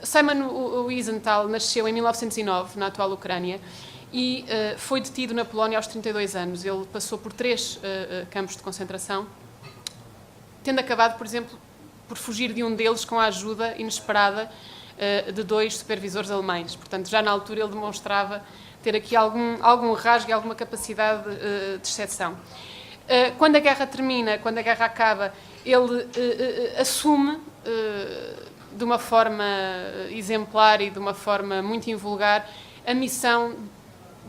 Simon Wiesenthal nasceu em 1909, na atual Ucrânia, e foi detido na Polónia aos 32 anos. Ele passou por 3 campos de concentração, tendo acabado, por exemplo, por fugir de um deles com a ajuda inesperada de 2 supervisores alemães. Portanto, já na altura ele demonstrava ter aqui algum rasgo e alguma capacidade de exceção. Quando a guerra termina, quando a guerra acaba, ele assume de uma forma exemplar e de uma forma muito invulgar a missão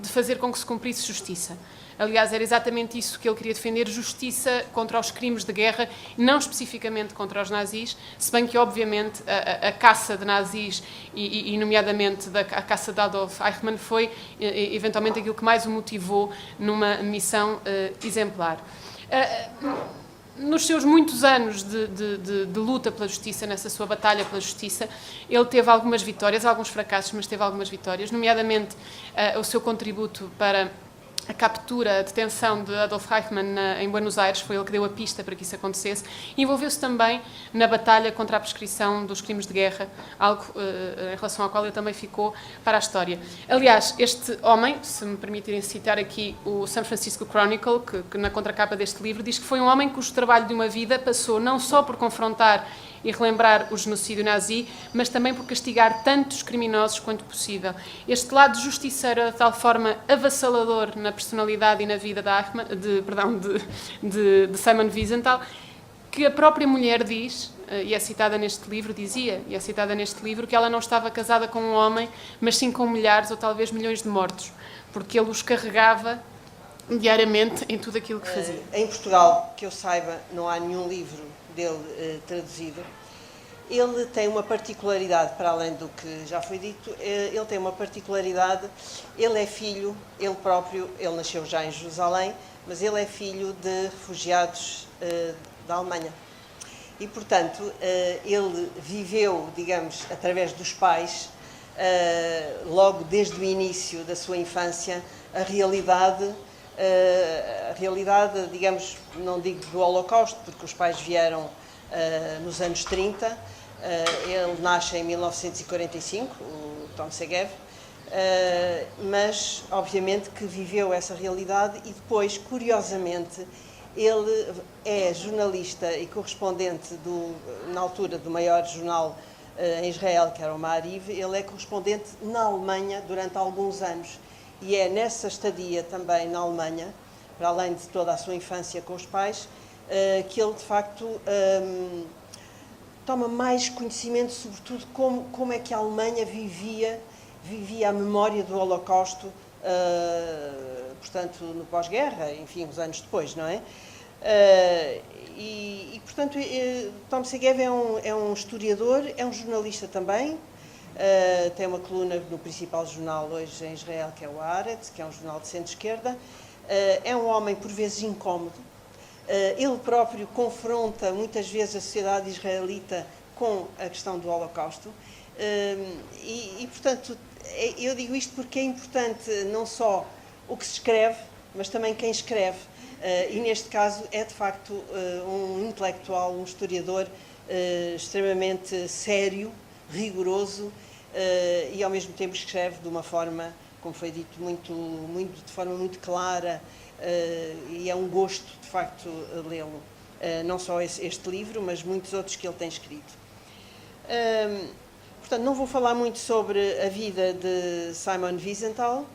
de fazer com que se cumprisse justiça. Aliás, era exatamente isso que ele queria defender, justiça contra os crimes de guerra, não especificamente contra os nazis, se bem que, obviamente, a caça de nazis e nomeadamente, a caça de Adolf Eichmann foi, eventualmente, aquilo que mais o motivou numa missão exemplar. Nos seus muitos anos de luta pela justiça, nessa sua batalha pela justiça, ele teve algumas vitórias, alguns fracassos, mas teve algumas vitórias, nomeadamente o seu contributo para a captura, a detenção de Adolf Eichmann em Buenos Aires, foi ele que deu a pista para que isso acontecesse. Envolveu-se também na batalha contra a prescrição dos crimes de guerra, algo em relação ao qual ele também ficou para a história. Aliás, este homem, se me permitirem citar aqui o San Francisco Chronicle, que na contracapa deste livro, diz que foi um homem cujo trabalho de uma vida passou não só por confrontar e relembrar o genocídio nazi, mas também por castigar tantos criminosos quanto possível. Este lado justiceiro é de tal forma avassalador na personalidade e na vida de Simon Wiesenthal, que a própria mulher diz, e é citada neste livro, que ela não estava casada com um homem, mas sim com milhares ou talvez milhões de mortos, porque ele os carregava diariamente em tudo aquilo que fazia. Em Portugal, que eu saiba, não há nenhum livro dele traduzido. Ele tem uma particularidade, para além do que já foi dito, ele tem uma particularidade, ele é filho, ele próprio, ele nasceu já em Jerusalém, mas ele é filho de refugiados da Alemanha. E, portanto, ele viveu, digamos, através dos pais, logo desde o início da sua infância, a realidade, digamos, não digo do Holocausto, porque os pais vieram nos anos 30, ele nasce em 1945, o Tom Segev, mas obviamente que viveu essa realidade e depois, curiosamente, ele é jornalista e correspondente na altura do maior jornal em Israel, que era o Maariv. Ele é correspondente na Alemanha durante alguns anos. E é nessa estadia também na Alemanha, para além de toda a sua infância com os pais, que ele, de facto, toma mais conhecimento, sobretudo, como é que a Alemanha vivia a memória do Holocausto, portanto, no pós-guerra, enfim, uns anos depois, não é? Portanto, Tom Segev é um historiador, é um jornalista também. Tem uma coluna no principal jornal hoje em Israel, que é o Haaretz, que é um jornal de centro-esquerda. É um homem, por vezes, incómodo. Ele próprio confronta, muitas vezes, a sociedade israelita com a questão do Holocausto. Portanto, eu digo isto porque é importante não só o que se escreve, mas também quem escreve. E, neste caso, é, de facto, um intelectual, um historiador extremamente sério, rigoroso, e ao mesmo tempo escreve de uma forma, como foi dito, de forma muito clara, e é um gosto, de facto, lê-lo. Não só este livro, mas muitos outros que ele tem escrito. Portanto, não vou falar muito sobre a vida de Simon Wiesenthal,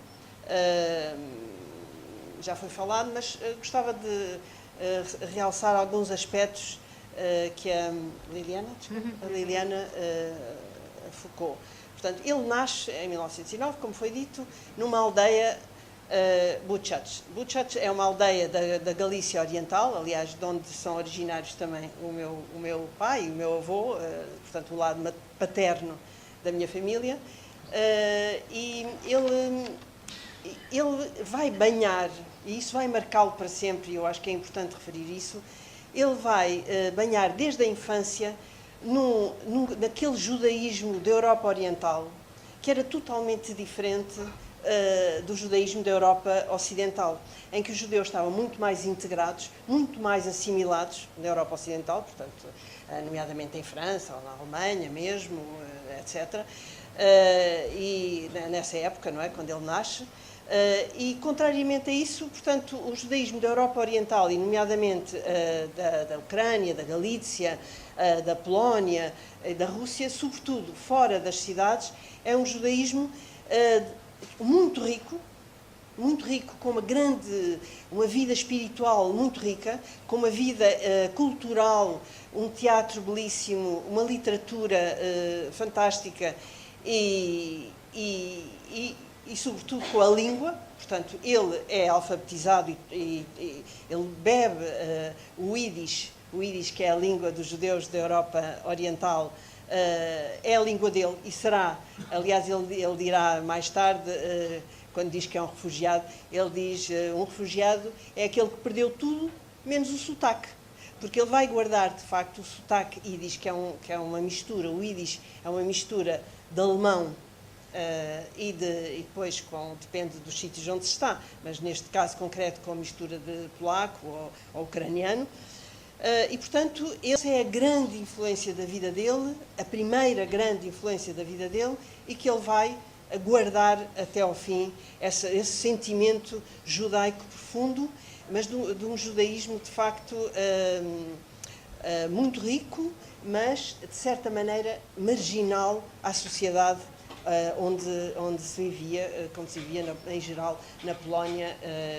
já foi falado, mas gostava de realçar alguns aspectos que a Liliana focou. Portanto, ele nasce em 1909, como foi dito, numa aldeia, Buchac. Buchac é uma aldeia da Galícia Oriental, aliás, de onde são originários também o meu pai e o meu avô, portanto, o lado paterno da minha família. E ele vai banhar, e isso vai marcá-lo para sempre, e eu acho que é importante referir isso. Ele vai banhar desde a infância naquele judaísmo da Europa Oriental, que era totalmente diferente do judaísmo da Europa Ocidental, em que os judeus estavam muito mais integrados, muito mais assimilados na Europa Ocidental, portanto, nomeadamente em França ou na Alemanha mesmo, etc. E nessa época, não é, quando ele nasce. E, contrariamente a isso, portanto, o judaísmo da Europa Oriental, e nomeadamente da Ucrânia, da Galícia, da Polónia, da Rússia, sobretudo fora das cidades, é um judaísmo muito rico, com uma vida espiritual muito rica, com uma vida cultural, um teatro belíssimo, uma literatura fantástica e sobretudo com a língua. Portanto, ele é alfabetizado e ele bebe o Yiddish, que é a língua dos judeus da Europa Oriental, é a língua dele e será, aliás, ele dirá mais tarde, quando diz que é um refugiado, ele diz, um refugiado é aquele que perdeu tudo, menos o sotaque, porque ele vai guardar, de facto, o sotaque Yiddish, que é uma mistura, o Yiddish é uma mistura de alemão e depois, depende dos sítios onde se está, mas neste caso concreto com a mistura de polaco ou ucraniano. E, portanto, essa é a grande influência da vida dele, a primeira grande influência da vida dele, e que ele vai guardar até ao fim esse sentimento judaico profundo, mas de um judaísmo, de facto, muito rico, mas, de certa maneira, marginal à sociedade onde se vivia, como se vivia em geral na Polónia,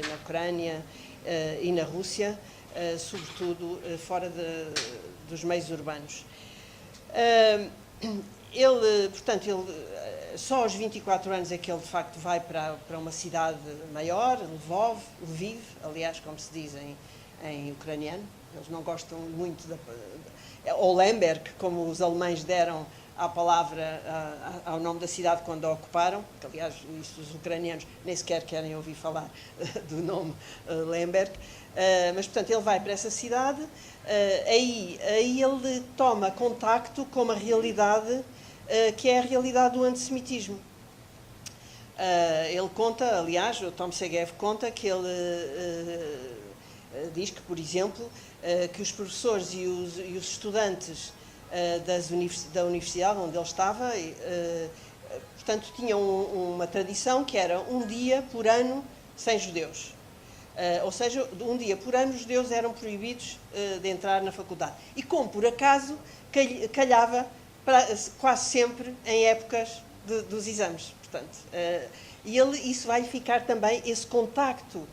na Ucrânia e na Rússia, sobretudo fora dos meios urbanos. Portanto, só aos 24 anos é que ele, de facto, vai para uma cidade maior, Lviv, aliás, como se diz em ucraniano. Eles não gostam muito ou Lemberg, como os alemães deram à palavra, ao nome da cidade quando a ocuparam, que, aliás, os ucranianos nem sequer querem ouvir falar do nome Lemberg. Mas, portanto, ele vai para essa cidade, aí ele toma contacto com uma realidade que é a realidade do antissemitismo. Ele conta, aliás, o Tom Segev conta que ele diz que, por exemplo, que os professores e os estudantes da universidade onde ele estava, portanto, tinham uma tradição que era um dia por ano sem judeus. Ou seja, um dia por ano os judeus eram proibidos de entrar na faculdade. E como por acaso calhava quase sempre em épocas dos exames. Portanto, e isso vai ficar também, esse contacto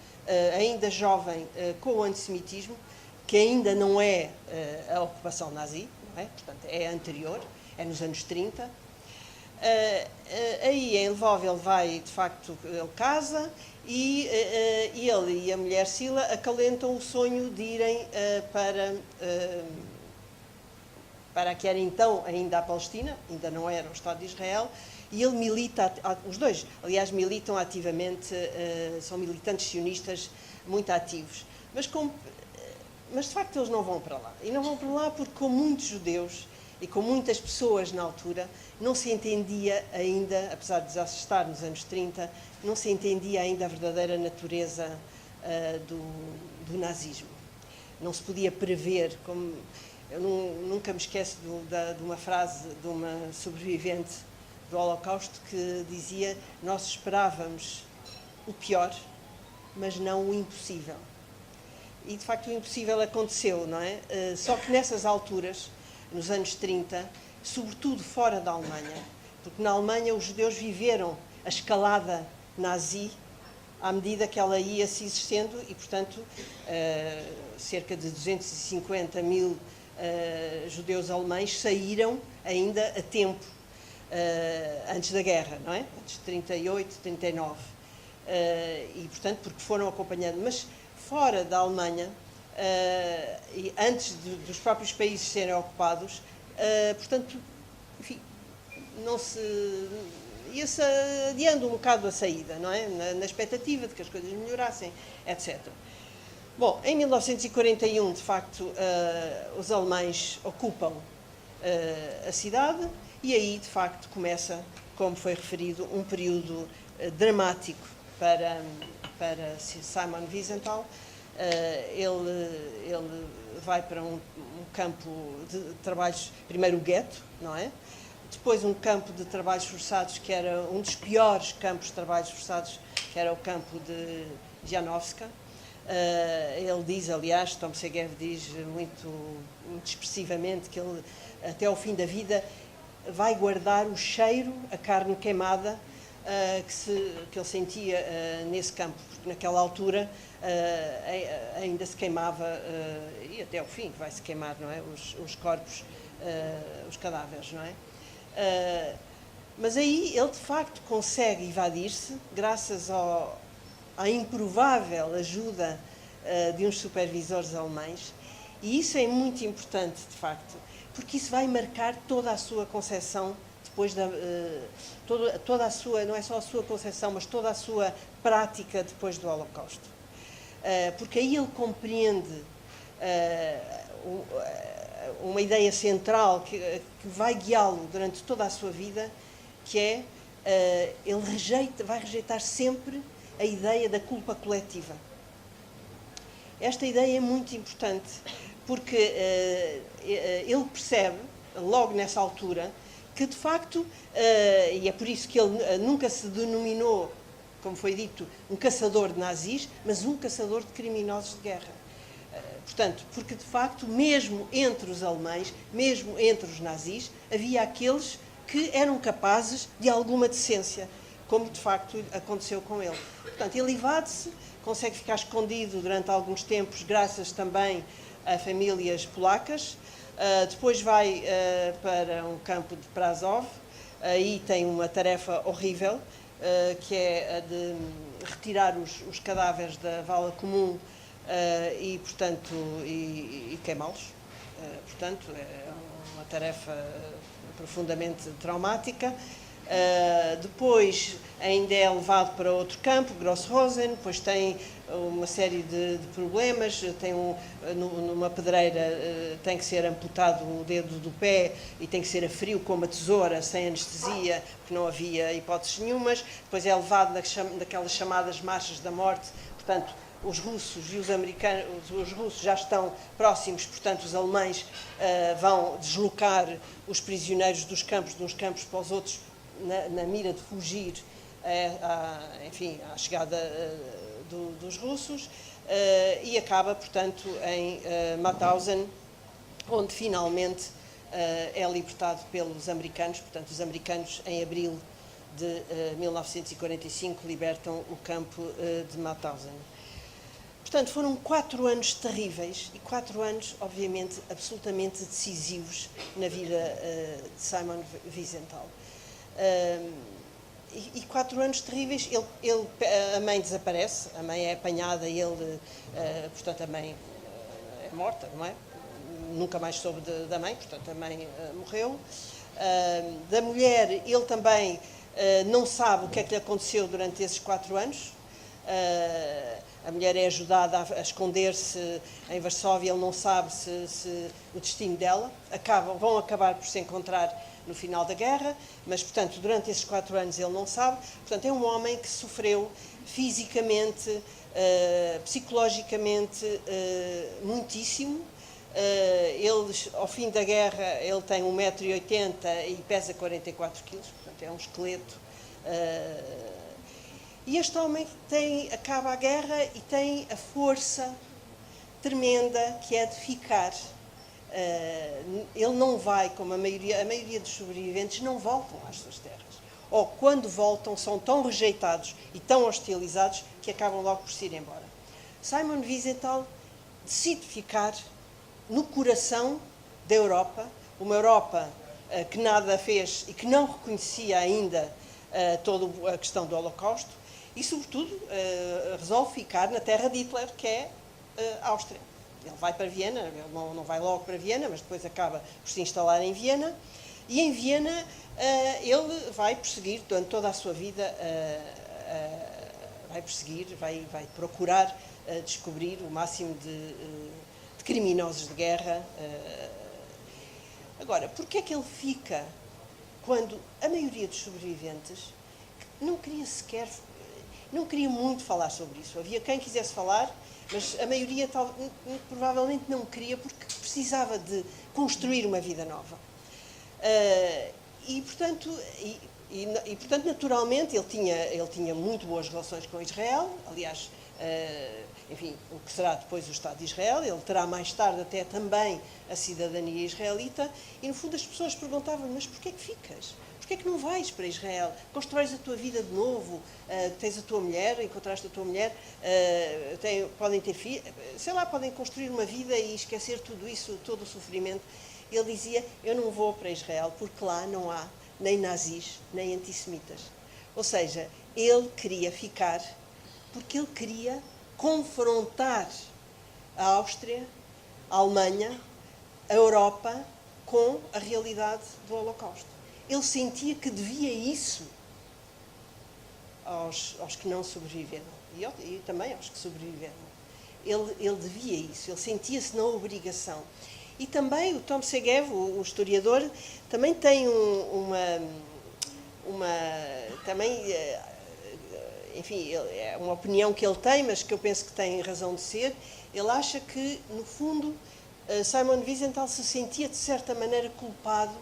ainda jovem com o antissemitismo, que ainda não é a ocupação nazi, não é? Portanto, é anterior, é nos anos 30. Aí em Lvov ele vai, de facto, ele casa e ele e a mulher Sila acalentam o sonho de irem para a que era então ainda a Palestina, ainda não era o Estado de Israel, e ele milita, os dois, aliás, militam ativamente, são militantes sionistas muito ativos, mas de facto eles não vão para lá, e não vão para lá porque com muitos judeus e com muitas pessoas na altura, não se entendia ainda, apesar de já se estar nos anos 30, não se entendia ainda a verdadeira natureza do nazismo. Não se podia prever, como eu nunca me esqueço de uma frase de uma sobrevivente do Holocausto que dizia: nós esperávamos o pior, mas não o impossível. E, de facto, o impossível aconteceu, não é? Só que nessas alturas, nos anos 30, sobretudo fora da Alemanha, porque na Alemanha os judeus viveram a escalada nazi à medida que ela ia se exercendo e, portanto, cerca de 250 mil judeus alemães saíram ainda a tempo, antes da guerra, não é? Antes de 38, 39. E, portanto, porque foram acompanhando. Mas fora da Alemanha, e antes dos próprios países serem ocupados, portanto, enfim, ia-se adiando um bocado a saída, não é? Na expectativa de que as coisas melhorassem, etc. Bom, em 1941, de facto, os alemães ocupam a cidade e aí, de facto, começa, como foi referido, um período dramático para Simon Wiesenthal. Ele vai para um campo de trabalhos, primeiro o gueto, não é? Depois um campo de trabalhos forçados, que era um dos piores campos de trabalhos forçados, que era o campo de Janowska. Ele diz, aliás, Tom Segev diz muito expressivamente que ele, até ao fim da vida, vai guardar o cheiro, a carne queimada, que ele sentia nesse campo, porque naquela altura ainda se queimava, e até ao fim vai-se queimar, não é? Os corpos, os cadáveres, não é? Mas aí ele de facto consegue evadir-se, graças à improvável ajuda de uns supervisores alemães, e isso é muito importante de facto, porque isso vai marcar toda a sua concepção depois toda a sua, não é só a sua concepção, mas toda a sua prática depois do Holocausto. Porque aí ele compreende uma ideia central que vai guiá-lo durante toda a sua vida, que é, ele vai rejeitar sempre a ideia da culpa coletiva. Esta ideia é muito importante, porque ele percebe, logo nessa altura, que de facto, e é por isso que ele nunca se denominou, como foi dito, um caçador de nazis, mas um caçador de criminosos de guerra. Portanto, porque de facto, mesmo entre os alemães, mesmo entre os nazis, havia aqueles que eram capazes de alguma decência, como de facto aconteceu com ele. Portanto, ele evade-se, consegue ficar escondido durante alguns tempos, graças também a famílias polacas. Depois vai para um campo de Prazov, aí tem uma tarefa horrível, que é a de retirar os cadáveres da vala comum e, portanto, e queimá-los. Portanto, é uma tarefa profundamente traumática. Depois ainda é levado para outro campo, Grossrosen, depois tem uma série de problemas, numa pedreira tem que ser amputado o dedo do pé e tem que ser a frio com uma tesoura, sem anestesia, porque não havia hipóteses nenhumas. Depois é levado daquelas chamadas marchas da morte, portanto, os russos e os americanos, os russos já estão próximos, portanto, os alemães vão deslocar os prisioneiros dos campos, de uns campos para os outros, na mira de fugir, enfim, à chegada dos russos, e acaba, portanto, em Mauthausen, onde finalmente é libertado pelos americanos. Portanto, os americanos, em abril de 1945, libertam o campo de Mauthausen. Portanto, foram 4 anos terríveis e 4 anos, obviamente, absolutamente decisivos na vida de Simon Wiesenthal. E 4 anos terríveis. A mãe desaparece, a mãe é apanhada e ele, portanto, a mãe é morta, não é? Nunca mais soube da mãe, portanto, a mãe morreu. Da mulher, ele também não sabe o que é que lhe aconteceu durante esses 4 anos. A mulher é ajudada a esconder-se em Varsóvia, ele não sabe o destino dela. Vão acabar por se encontrar no final da guerra, mas, portanto, durante esses 4 anos ele não sabe. Portanto, é um homem que sofreu fisicamente, psicologicamente, muitíssimo. Ele, ao fim da guerra, ele tem 1,80 m e pesa 44 kg, portanto, é um esqueleto. E este homem acaba a guerra e tem a força tremenda que é de ficar. Ele não vai, como a maioria dos sobreviventes, não voltam às suas terras. Ou, quando voltam, são tão rejeitados e tão hostilizados que acabam logo por se ir embora. Simon Wiesenthal decide ficar no coração da Europa, uma Europa que nada fez e que não reconhecia ainda toda a questão do Holocausto, e, sobretudo, resolve ficar na terra de Hitler, que é a Áustria. Ele vai para Viena, ele não vai logo para Viena, mas depois acaba por se instalar em Viena, e em Viena ele vai perseguir, durante toda a sua vida, vai procurar descobrir o máximo de criminosos de guerra. Agora, porquê é que ele fica quando a maioria dos sobreviventes não queria sequer, não queria muito falar sobre isso. Havia quem quisesse falar, mas a maioria provavelmente não queria, porque precisava de construir uma vida nova. Portanto, naturalmente, ele tinha muito boas relações com Israel. Aliás, enfim, o que será depois o Estado de Israel. Ele terá mais tarde até também a cidadania israelita. E, no fundo, as pessoas perguntavam-lhe: mas porquê é que ficas? Porquê é que não vais para Israel? Constróis a tua vida de novo? Tens a tua mulher, encontraste a tua mulher, podem ter filhos, sei lá, podem construir uma vida e esquecer tudo isso, todo o sofrimento. Ele dizia: eu não vou para Israel porque lá não há nem nazis, nem antissemitas. Ou seja, ele queria ficar porque ele queria confrontar a Áustria, a Alemanha, a Europa com a realidade do Holocausto. Ele sentia que devia isso aos que não sobreviveram e também aos que sobreviveram. Ele devia isso, ele sentia-se na obrigação. E também o Tom Segev, o historiador, também tem enfim, é uma opinião que ele tem, mas que eu penso que tem razão de ser. Ele acha que, no fundo, Simon Wiesenthal se sentia, de certa maneira, culpado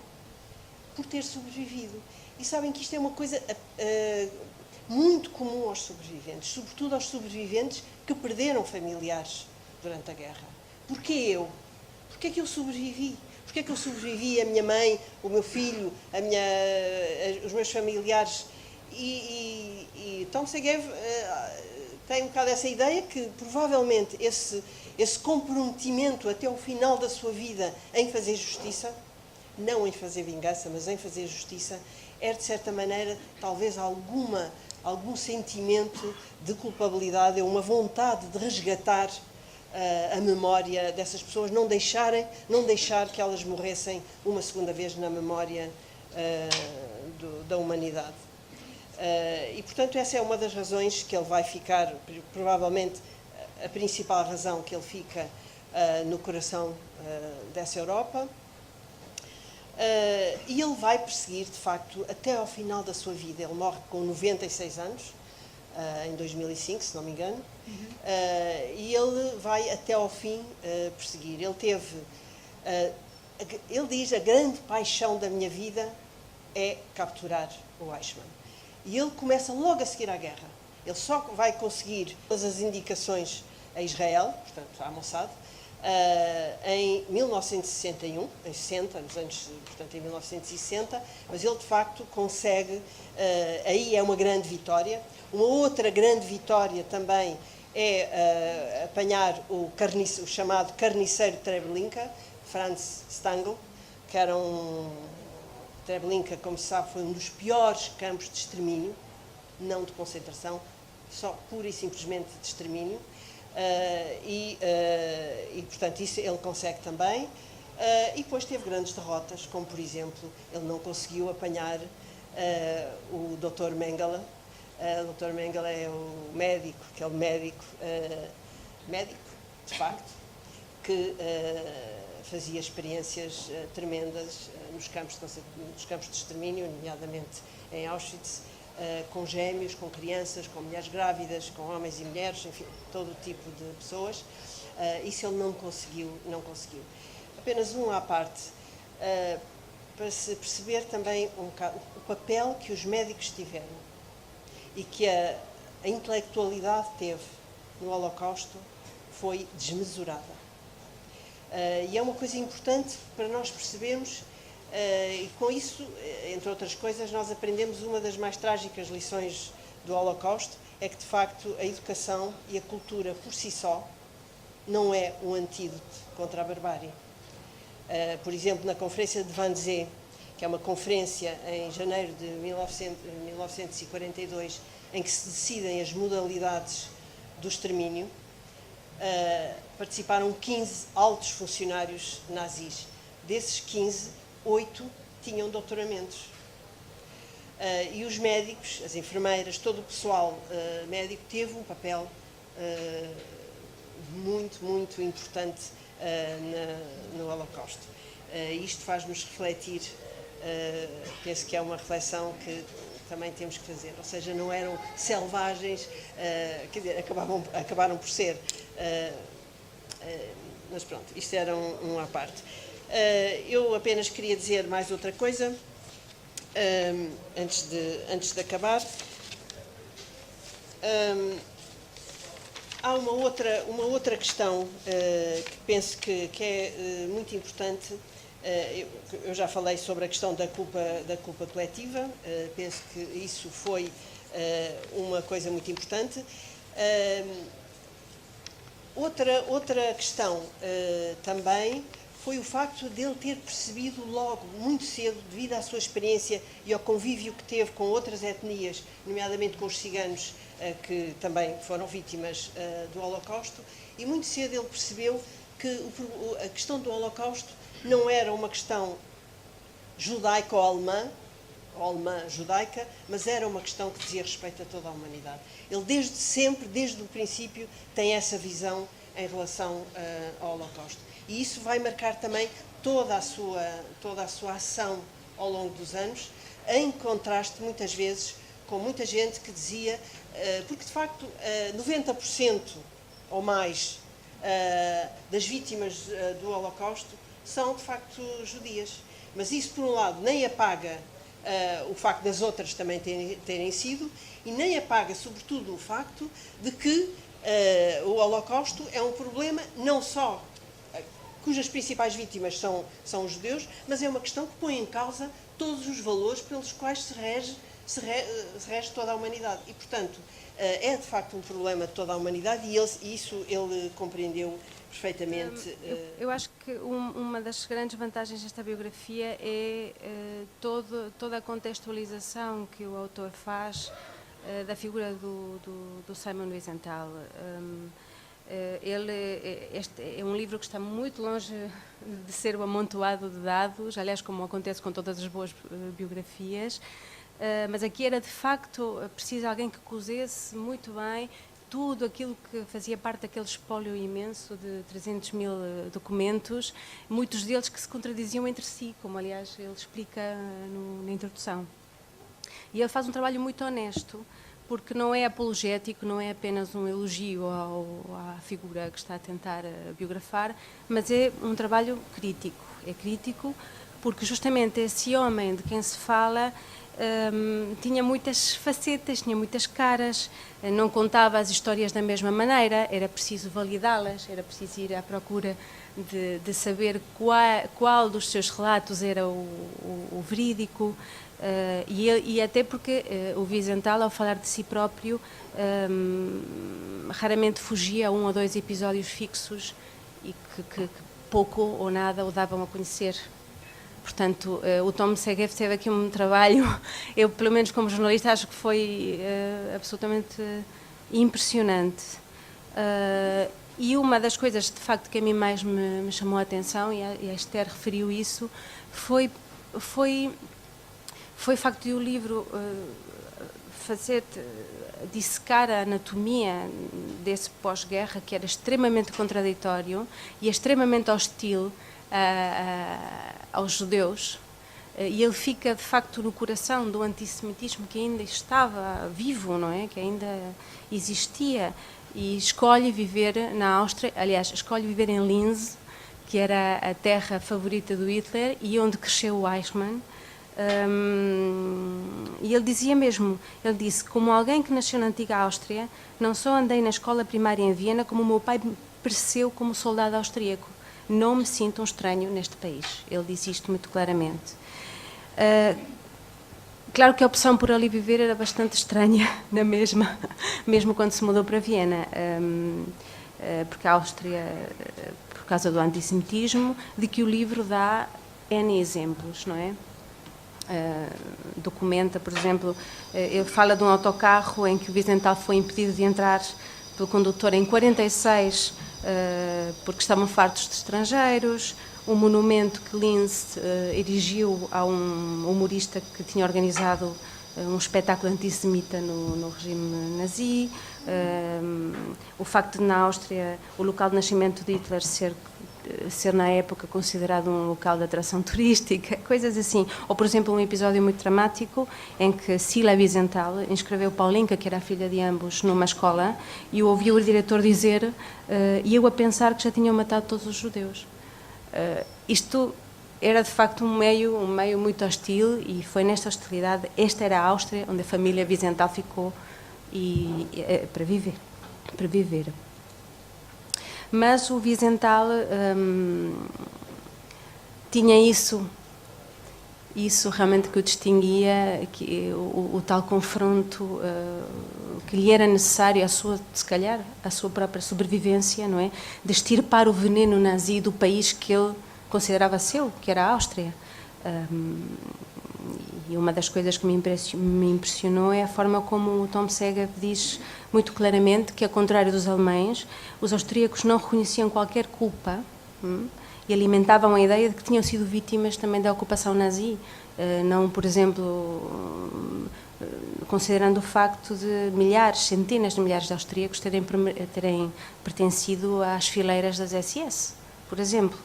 por ter sobrevivido. E sabem que isto é uma coisa muito comum aos sobreviventes, sobretudo aos sobreviventes que perderam familiares durante a guerra. Porquê eu? Porquê é que eu sobrevivi? Porquê é que eu sobrevivi? A minha mãe, o meu filho, os meus familiares. E Tom Segev tem um bocado essa ideia que, provavelmente, esse comprometimento até o final da sua vida em fazer justiça, não em fazer vingança, mas em fazer justiça, é, de certa maneira, talvez algum sentimento de culpabilidade, uma vontade de resgatar a memória dessas pessoas, não deixar que elas morressem uma segunda vez na memória da humanidade. E, portanto, essa é uma das razões que ele vai ficar, provavelmente a principal razão que ele fica no coração dessa Europa. E ele vai perseguir, de facto, até ao final da sua vida. Ele morre com 96 anos, em 2005, se não me engano, e ele vai até ao fim perseguir. Ele teve, ele diz, a grande paixão da minha vida é capturar o Eichmann. E ele começa logo a seguir à guerra. Ele só vai conseguir todas as indicações a Israel, portanto, à Mossad, em 1961, em 60, nos anos, portanto, em 1960, mas ele, de facto, consegue, aí é uma grande vitória. Uma outra grande vitória também é apanhar o chamado carniceiro Treblinka, Franz Stangl, que era Treblinka, como se sabe, foi um dos piores campos de extermínio, não de concentração, só pura e simplesmente de extermínio. Portanto, isso ele consegue também. E depois teve grandes derrotas, como, por exemplo, ele não conseguiu apanhar o Dr. Mengele. O Dr. Mengele é o médico, aquele médico, de facto, que fazia experiências tremendas nos campos de extermínio, nomeadamente em Auschwitz, com gêmeos, com crianças, com mulheres grávidas, com homens e mulheres, enfim, todo tipo de pessoas. Isso ele não conseguiu. Apenas à parte, para se perceber também um bocado o papel que os médicos tiveram e que a intelectualidade teve no Holocausto foi desmesurada. E é uma coisa importante para nós percebermos, e com isso, entre outras coisas, nós aprendemos uma das mais trágicas lições do Holocausto, é que, de facto, a educação e a cultura por si só não é um antídoto contra a barbárie. Por exemplo, na Conferência de Wannsee, que é uma conferência em janeiro de 1942, em que se decidem as modalidades do extermínio, participaram 15 altos funcionários nazis. Desses 15, 8 tinham doutoramentos. E os médicos, as enfermeiras, todo o pessoal médico teve um papel muito, muito importante no Holocausto. Isto faz-nos refletir, penso que é uma reflexão que também temos que fazer, ou seja, não eram selvagens, quer dizer, acabaram por ser, mas pronto, isto era à parte. Eu apenas queria dizer mais outra coisa, antes de acabar. Há uma outra questão que penso que é muito importante. Eu já falei sobre a questão da culpa coletiva, penso que isso foi uma coisa muito importante. Outra questão também foi o facto de ele ter percebido logo, muito cedo, devido à sua experiência e ao convívio que teve com outras etnias, nomeadamente com os ciganos, que também foram vítimas do Holocausto, e muito cedo ele percebeu que a questão do Holocausto não era uma questão judaica ou alemã-judaica, mas era uma questão que dizia respeito a toda a humanidade. Ele desde sempre, desde o princípio, tem essa visão em relação ao Holocausto. E isso vai marcar também toda a sua ação ao longo dos anos, em contraste, muitas vezes, com muita gente que dizia, porque de facto 90% ou mais das vítimas do Holocausto são de facto judias. Mas isso, por um lado, nem apaga o facto das outras também terem sido, e nem apaga, sobretudo, o facto de que o Holocausto é um problema não só cujas principais vítimas são os judeus, mas é uma questão que põe em causa todos os valores pelos quais se rege toda a humanidade. E, portanto, é de facto um problema de toda a humanidade, e isso ele compreendeu perfeitamente. Eu acho que uma das grandes vantagens desta biografia é toda a contextualização que o autor faz da figura do Simon Wiesenthal. Este é um livro que está muito longe de ser um amontoado de dados, aliás, como acontece com todas as boas biografias, mas aqui era de facto preciso alguém que cozesse muito bem tudo aquilo que fazia parte daquele espólio imenso de 300 mil documentos, muitos deles que se contradiziam entre si, como aliás ele explica na introdução. E ele faz um trabalho muito honesto, porque não é apologético, não é apenas um elogio à figura que está a tentar biografar, mas é um trabalho crítico. É crítico porque justamente esse homem de quem se fala tinha muitas facetas, tinha muitas caras, não contava as histórias da mesma maneira, era preciso validá-las, era preciso ir à procura de saber qual dos seus relatos era o verídico. E até porque o Wiesenthal, ao falar de si próprio, raramente fugia a um ou dois episódios fixos e que pouco ou nada o davam a conhecer. Portanto, o Tom Segev teve aqui um trabalho, eu pelo menos como jornalista acho que foi absolutamente impressionante. E uma das coisas de facto que a mim mais me chamou a atenção, e a Esther referiu isso, foi o facto de o livro dissecar a anatomia desse pós-guerra, que era extremamente contraditório e extremamente hostil aos judeus, e ele fica de facto no coração do antissemitismo que ainda estava vivo, não é? Que ainda existia, e escolhe viver na Áustria, aliás, escolhe viver em Linz, que era a terra favorita do Hitler e onde cresceu o Eichmann. E ele dizia mesmo, ele disse, como alguém que nasceu na antiga Áustria, não só andei na escola primária em Viena, como o meu pai pereceu como soldado austríaco. Não me sinto um estranho neste país. Ele disse isto muito claramente. Claro que a opção por ali viver era bastante estranha, na mesma, mesmo quando se mudou para Viena, porque a Áustria, por causa do antissemitismo, de que o livro dá N exemplos, não é? Documenta, por exemplo, ele fala de um autocarro em que o Wiesenthal foi impedido de entrar pelo condutor em 46, porque estavam fartos de estrangeiros, um monumento que Linz erigiu a um humorista que tinha organizado um espetáculo antissemita no regime nazi, o facto de na Áustria o local de nascimento de Hitler ser ser na época considerado um local de atração turística, coisas assim. Ou, por exemplo, um episódio muito dramático em que Sila Wiesenthal inscreveu Paulinka, que era a filha de ambos, numa escola, e ouviu o diretor dizer, e eu a pensar que já tinham matado todos os judeus. Isto era de facto um meio muito hostil, e foi nesta hostilidade, esta era a Áustria onde a família Wiesenthal ficou para viver. Mas o Wiesenthal tinha isso realmente que o distinguia, que o tal confronto que lhe era necessário, se calhar, a sua própria sobrevivência, não é? De extirpar o veneno nazi do país que ele considerava seu, que era a Áustria. E uma das coisas que me impressionou é a forma como o Tom Segev diz muito claramente que, ao contrário dos alemães, os austríacos não reconheciam qualquer culpa e alimentavam a ideia de que tinham sido vítimas também da ocupação nazi. Não, por exemplo, considerando o facto de centenas de milhares de austríacos terem pertencido às fileiras das SS, por exemplo.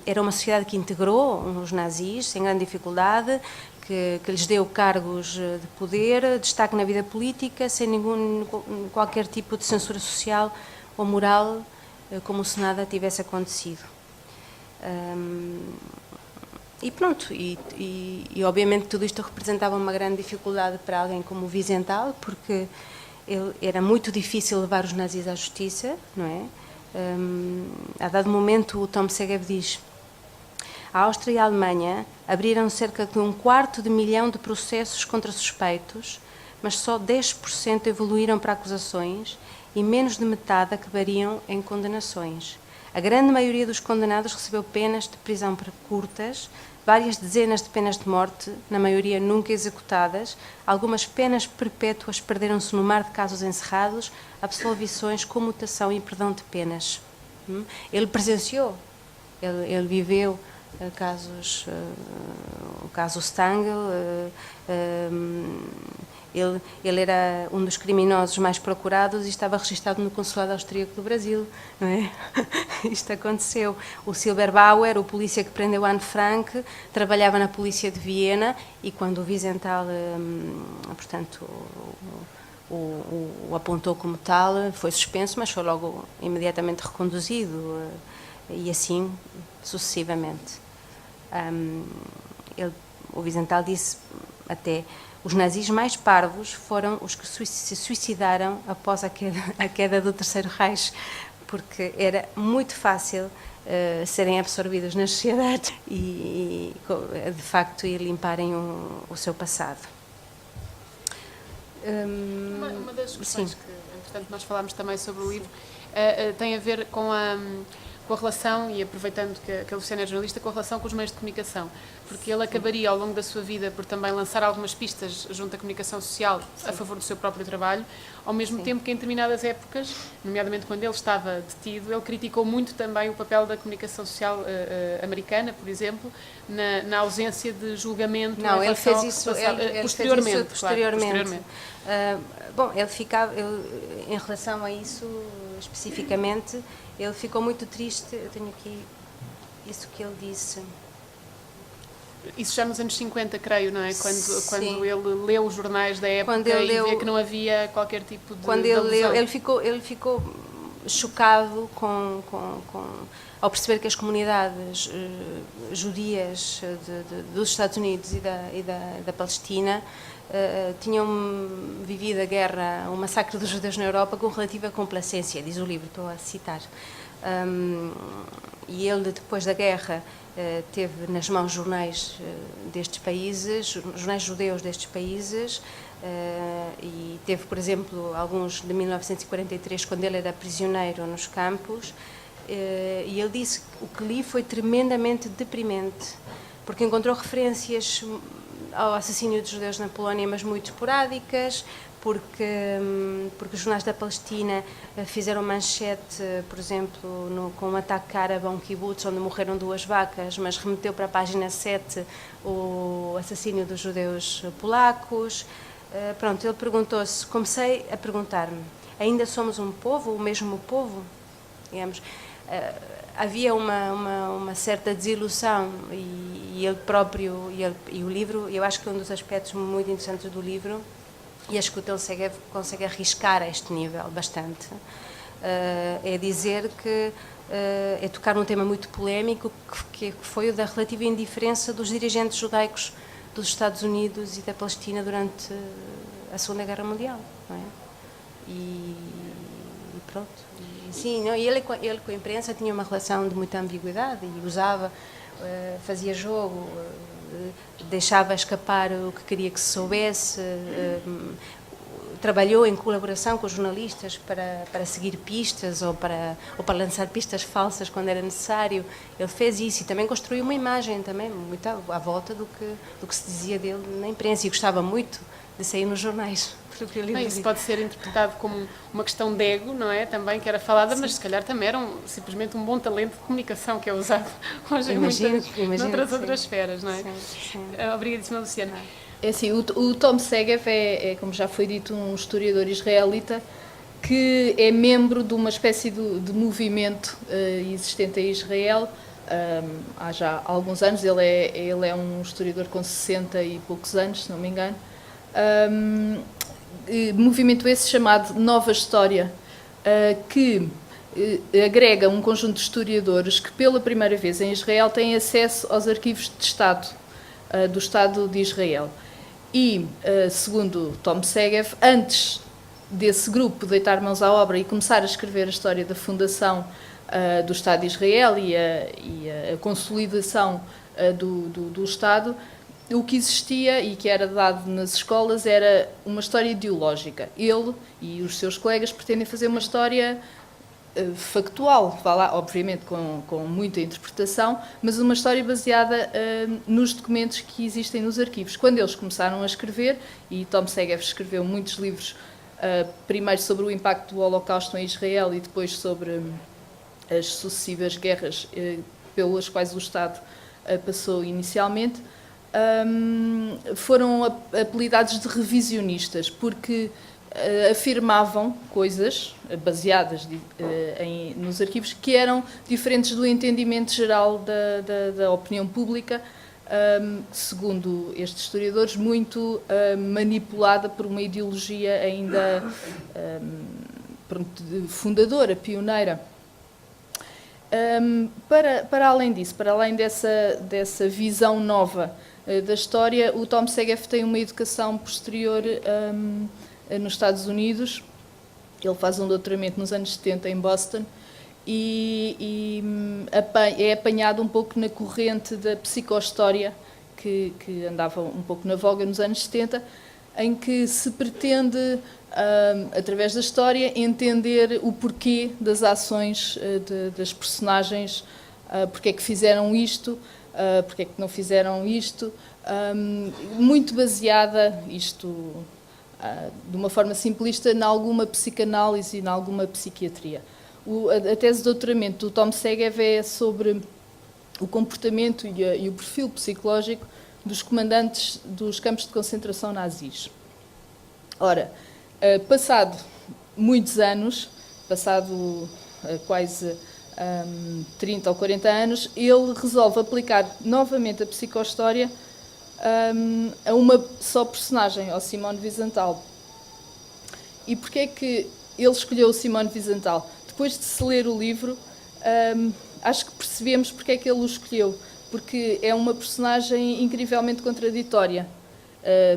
Era uma sociedade que integrou os nazis sem grande dificuldade, que lhes deu cargos de poder, destaque na vida política, sem qualquer tipo de censura social ou moral, como se nada tivesse acontecido. E pronto, e obviamente tudo isto representava uma grande dificuldade para alguém como o Wiesenthal, porque era muito difícil levar os nazis à justiça, não é? A dado momento o Tom Segev diz: a Áustria e a Alemanha abriram cerca de 250.000 de processos contra suspeitos, mas só 10% evoluíram para acusações e menos de metade acabariam em condenações. A grande maioria dos condenados recebeu penas de prisão curtas, várias dezenas de penas de morte, na maioria nunca executadas, algumas penas perpétuas perderam-se no mar de casos encerrados, absolvições, comutação e perdão de penas. Ele presenciou, ele viveu casos, o caso Stangl, ele era um dos criminosos mais procurados e estava registado no consulado austríaco do Brasil, não é? Isto aconteceu. O Silberbauer, o polícia que prendeu Anne Frank, trabalhava na polícia de Viena, e quando o Wiesenthal, portanto, o apontou como tal, foi suspenso, mas foi logo imediatamente reconduzido, e assim sucessivamente. O Wiesenthal disse até: os nazis mais parvos foram os que se suicidaram após a queda do Terceiro Reich, porque era muito fácil serem absorvidos na sociedade e de facto, ir limparem o seu passado. Uma das questões que, entretanto, nós falámos também sobre o livro tem a ver com a relação, e aproveitando que a Luciana é jornalista, com a relação com os meios de comunicação, porque ele acabaria ao longo da sua vida por também lançar algumas pistas junto à comunicação social a favor do seu próprio trabalho, ao mesmo tempo que em determinadas épocas, nomeadamente quando ele estava detido, ele criticou muito também o papel da comunicação social americana, por exemplo, na ausência de julgamento. Não, ele fez isso posteriormente. Bom, em relação a isso especificamente, ele ficou muito triste. Eu tenho aqui isso que ele disse. Isso já nos anos 50, creio, não é? Quando ele leu os jornais da época e vê que não havia qualquer tipo de Quando ele leu, ele ficou chocado ao perceber que as comunidades judias dos Estados Unidos e da Palestina tinham vivido a guerra, o massacre dos judeus na Europa, com relativa complacência, diz o livro, estou a citar. E ele, depois da guerra, teve nas mãos jornais destes países, jornais judeus destes países, e teve, por exemplo, alguns de 1943, quando ele era prisioneiro nos campos, e ele disse que o que li foi tremendamente deprimente, porque encontrou referências ao assassínio de judeus na Polónia, mas muito esporádicas, porque os jornais da Palestina fizeram manchete, por exemplo, com um ataque árabe a um kibbutz onde morreram 2 vacas, mas remeteu para a página 7 o assassínio dos judeus polacos. Pronto, ele perguntou-se, comecei a perguntar-me, ainda somos um povo, o mesmo povo? Digamos, havia uma certa desilusão e ele próprio, e o livro, eu acho que um dos aspectos muito interessantes do livro, e acho que o Tom-Segev consegue arriscar a este nível bastante, é dizer que é tocar num tema muito polémico, que foi o da relativa indiferença dos dirigentes judaicos dos Estados Unidos e da Palestina durante a Segunda Guerra Mundial, não é? E pronto. Sim, não, ele com a imprensa tinha uma relação de muita ambiguidade e usava, fazia jogo, deixava escapar o que queria que se soubesse, trabalhou em colaboração com os jornalistas para seguir pistas ou para lançar pistas falsas quando era necessário. Ele fez isso e também construiu uma imagem também muito à volta do que se dizia dele na imprensa e gostava muito de sair nos jornais. Isso pode ser interpretado como uma questão de ego, não é? Também que era falada, mas se calhar também era simplesmente um bom talento de comunicação que é usado hoje em muitas outras esferas, não é? Sim. Obrigadíssima, Luciana. É assim, o Tom-Segev como já foi dito, um historiador israelita que é membro de uma espécie de movimento existente em Israel há já alguns anos. Ele é um historiador com 60 e poucos anos, se não me engano. Movimento esse chamado Nova História, que agrega um conjunto de historiadores que pela primeira vez em Israel têm acesso aos arquivos de Estado do Estado de Israel. E, segundo Tom-Segev, antes desse grupo deitar mãos à obra e começar a escrever a história da fundação do Estado de Israel e a consolidação do Estado, o que existia e que era dado nas escolas era uma história ideológica. Ele e os seus colegas pretendem fazer uma história factual, obviamente com muita interpretação, mas uma história baseada nos documentos que existem nos arquivos. Quando eles começaram a escrever, e Tom-Segev escreveu muitos livros, primeiro sobre o impacto do Holocausto em Israel e depois sobre as sucessivas guerras pelas quais o Estado passou inicialmente, foram apelidados de revisionistas, porque afirmavam coisas baseadas nos arquivos que eram diferentes do entendimento geral da opinião pública, segundo estes historiadores, muito manipulada por uma ideologia ainda fundadora, pioneira. Para além disso, para além dessa visão nova da história, o Tom-Segev tem uma educação posterior nos Estados Unidos. Ele faz um doutoramento nos anos 70 em Boston e é apanhado um pouco na corrente da psicohistória que andava um pouco na voga nos anos 70, em que se pretende, através da história, entender o porquê das ações das personagens, porque é que fizeram isto, porque é que não fizeram isto, muito baseada, de uma forma simplista, em alguma psicanálise e em alguma psiquiatria. A tese de doutoramento do Tom-Segev é sobre o comportamento e o perfil psicológico dos comandantes dos campos de concentração nazis. Ora, passado muitos anos, passado quase 30 ou 40 anos, ele resolve aplicar novamente a psicohistória a uma só personagem, ao Simone Wiesenthal. E porquê é que ele escolheu o Simone Wiesenthal? Depois de se ler o livro, acho que percebemos porque é que ele o escolheu, porque é uma personagem incrivelmente contraditória,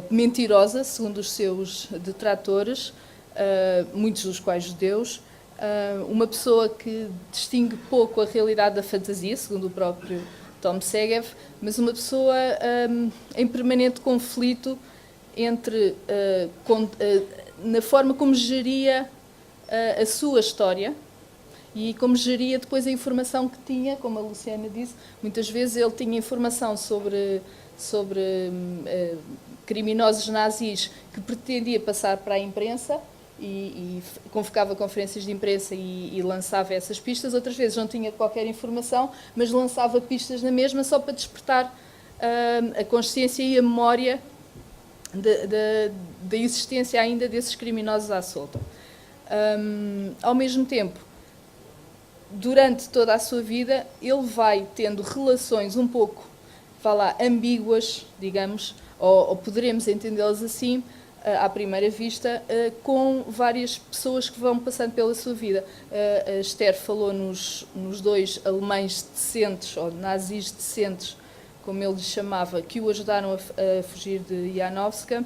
mentirosa, segundo os seus detratores, muitos dos quais judeus, uma pessoa que distingue pouco a realidade da fantasia, segundo o próprio Tom-Segev, mas uma pessoa em permanente conflito entre na forma como geria a sua história e como geria depois a informação que tinha, como a Luciana disse. Muitas vezes ele tinha informação sobre criminosos nazis que pretendia passar para a imprensa e convocava conferências de imprensa e lançava essas pistas. Outras vezes não tinha qualquer informação, mas lançava pistas na mesma só para despertar a consciência e a memória da existência ainda desses criminosos à solta. Ao mesmo tempo, durante toda a sua vida, ele vai tendo relações um pouco, vá lá, ambíguas, digamos, ou poderemos entendê-las assim, à primeira vista, com várias pessoas que vão passando pela sua vida. A Esther falou nos dois alemães decentes, ou nazis decentes, como ele lhes chamava, que o ajudaram a fugir de Janowska.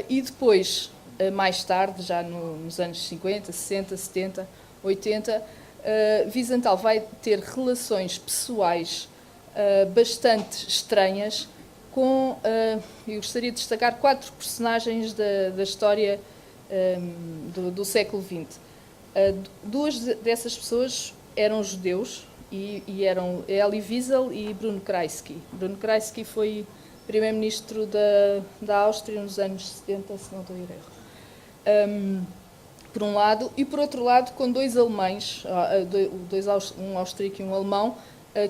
E depois, mais tarde, já nos anos 50, 60, 70, 80, Wiesenthal vai ter relações pessoais bastante estranhas com, eu gostaria de destacar 4 personagens da história do século XX. 2 dessas pessoas eram judeus e eram Elie Wiesel e Bruno Kreisky. Bruno Kreisky foi primeiro-ministro da Áustria nos anos 70, se não estou a ir erro. Por um lado, e por outro lado, com 2 alemães, um austríaco e um alemão,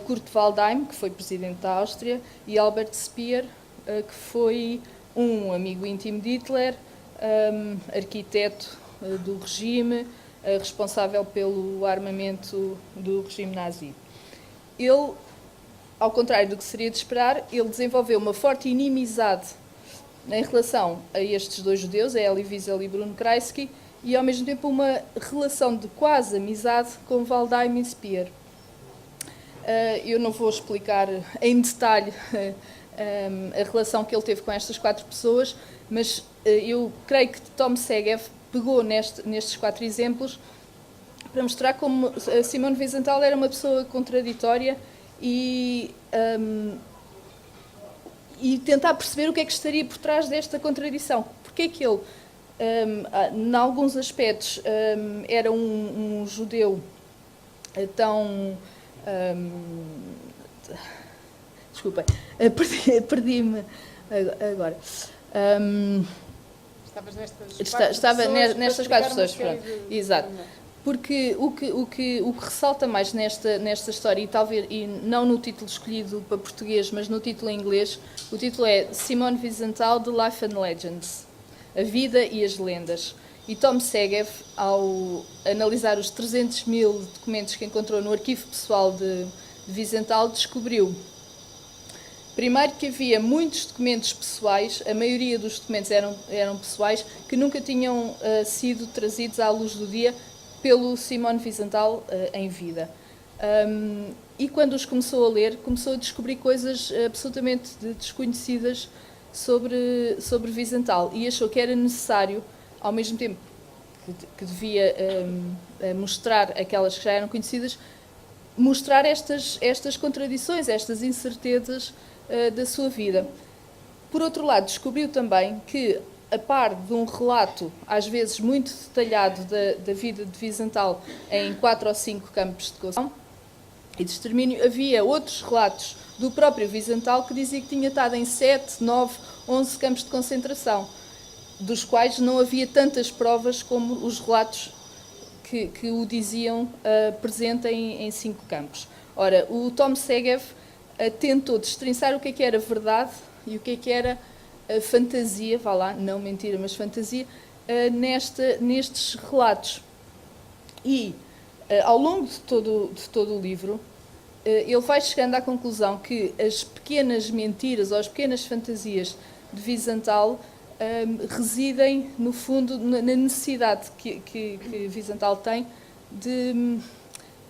Kurt Waldheim, que foi presidente da Áustria, e Albert Speer, que foi um amigo íntimo de Hitler, arquiteto do regime, responsável pelo armamento do regime nazi. Ele, ao contrário do que seria de esperar, ele desenvolveu uma forte inimizade em relação a estes 2 judeus, a Elie Wiesel e Bruno Kreisky, e ao mesmo tempo uma relação de quase amizade com Waldheim e Speer. Eu não vou explicar em detalhe a relação que ele teve com estas 4 pessoas, mas eu creio que Tom Segev pegou nestes 4 exemplos para mostrar como Simone Wiesenthal era uma pessoa contraditória e tentar perceber o que é que estaria por trás desta contradição. Porque é que ele, em alguns aspectos, era um judeu tão... desculpem, perdi-me agora. Estava nestas 4 pessoas, pronto. Exato. Porque o que ressalta mais nesta história, e não no título escolhido para português, mas no título em inglês, o título é Simone Wiesenthal, The Life and Legends, a vida e as lendas. E Tom Segev, ao analisar os 300.000 documentos que encontrou no arquivo pessoal de Wiesenthal, descobriu, primeiro, que havia muitos documentos pessoais, a maioria dos documentos eram pessoais, que nunca tinham sido trazidos à luz do dia pelo Simone Wiesenthal em vida. E quando os começou a ler, começou a descobrir coisas absolutamente desconhecidas sobre Wiesenthal, e achou que era necessário, ao mesmo tempo que devia mostrar aquelas que já eram conhecidas, mostrar estas contradições, estas incertezas da sua vida. Por outro lado, descobriu também que, a par de um relato, às vezes muito detalhado, da vida de Wiesenthal em 4 ou 5 campos de concentração e de extermínio, havia outros relatos do próprio Wiesenthal que dizia que tinha estado em 7, 9, 11 campos de concentração, dos quais não havia tantas provas como os relatos que o diziam presente em 5 campos. Ora, o Tom Segev tentou destrinçar o que era verdade e o que era fantasia, vá lá, não mentira, mas fantasia, nestes relatos. E, ao longo de todo o livro, ele vai chegando à conclusão que as pequenas mentiras ou as pequenas fantasias de Wiesenthal residem, no fundo, na necessidade que Wiesenthal tem de,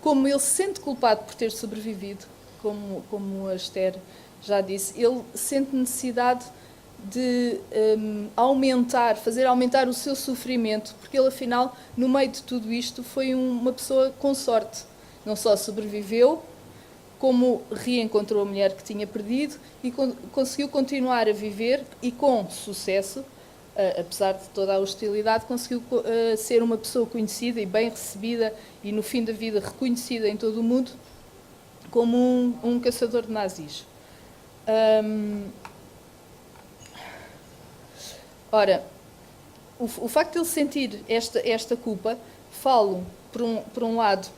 como ele se sente culpado por ter sobrevivido, como a Esther já disse, ele sente necessidade de fazer aumentar o seu sofrimento, porque ele, afinal, no meio de tudo isto, foi uma pessoa com sorte. Não só sobreviveu, como reencontrou a mulher que tinha perdido e conseguiu continuar a viver e, com sucesso, apesar de toda a hostilidade, conseguiu ser uma pessoa conhecida e bem recebida e, no fim da vida, reconhecida em todo o mundo como um caçador de nazis. Ora, o facto de ele sentir esta culpa, falo, por um lado,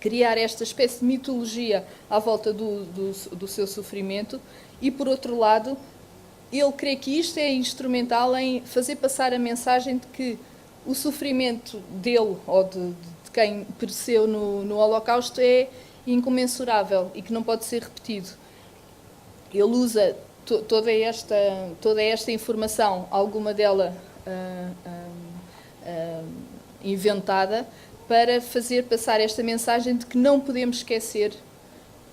criar esta espécie de mitologia à volta do seu sofrimento, e, por outro lado, ele crê que isto é instrumental em fazer passar a mensagem de que o sofrimento dele, ou de quem pereceu no Holocausto é incomensurável e que não pode ser repetido. Ele usa toda esta informação, alguma dela inventada, para fazer passar esta mensagem de que não podemos esquecer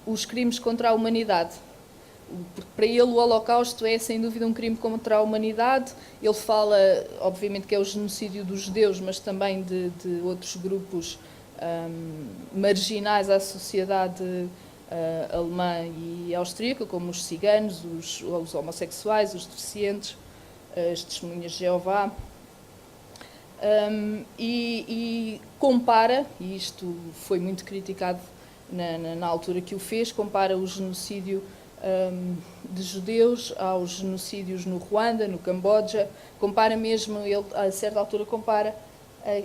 os crimes contra a humanidade. Porque para ele o Holocausto é, sem dúvida, um crime contra a humanidade. Ele fala, obviamente, que é o genocídio dos judeus, mas também de outros grupos marginais à sociedade alemã e austríaca, como os ciganos, os homossexuais, os deficientes, as testemunhas de Jeová. E compara, e isto foi muito criticado na altura que o fez, compara o genocídio de judeus aos genocídios no Ruanda, no Camboja, compara mesmo, ele a certa altura compara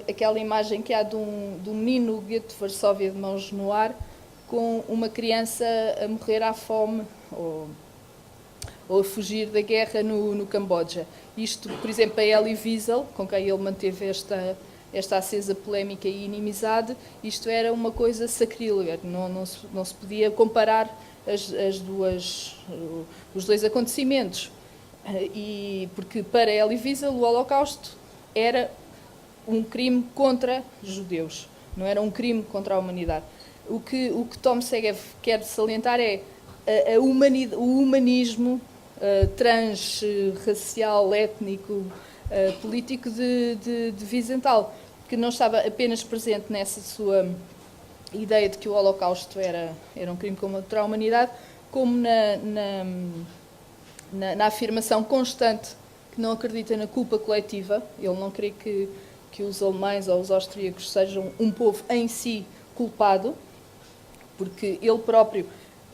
aquela imagem que há de um menino no gueto de Varsóvia de mãos no ar com uma criança a morrer à fome ou a fugir da guerra no Camboja. Isto, por exemplo, a Elie Wiesel, com quem ele manteve esta acesa polémica e inimizade, isto era uma coisa sacrílega, não se podia comparar os dois acontecimentos. Porque para Elie Wiesel o Holocausto era um crime contra judeus, não era um crime contra a humanidade. O que Tom Segev quer salientar é o humanismo transracial, étnico, político de Wiesenthal, que não estava apenas presente nessa sua ideia de que o Holocausto era um crime contra a humanidade, como na afirmação constante que não acredita na culpa coletiva. Ele não crê que os alemães ou os austríacos sejam um povo em si culpado, porque ele próprio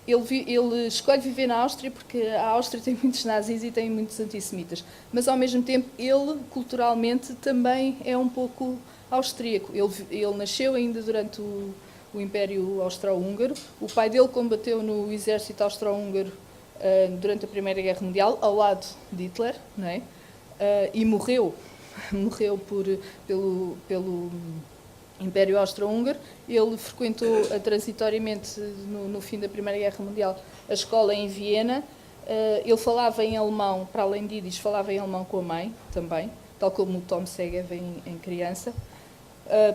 ele escolhe viver na Áustria porque a Áustria tem muitos nazis e tem muitos antissemitas, mas ao mesmo tempo ele culturalmente também é um pouco austríaco. Ele nasceu ainda durante o Império Austro-Húngaro. O pai dele combateu no exército austro-húngaro durante a Primeira Guerra Mundial, ao lado de Hitler, não é? E morreu pelo Império Austro-Húngaro. Ele frequentou transitoriamente, no fim da Primeira Guerra Mundial, a escola em Viena. Ele falava em alemão, para além de Yiddish, falava em alemão com a mãe também, tal como o Tom Segev em criança.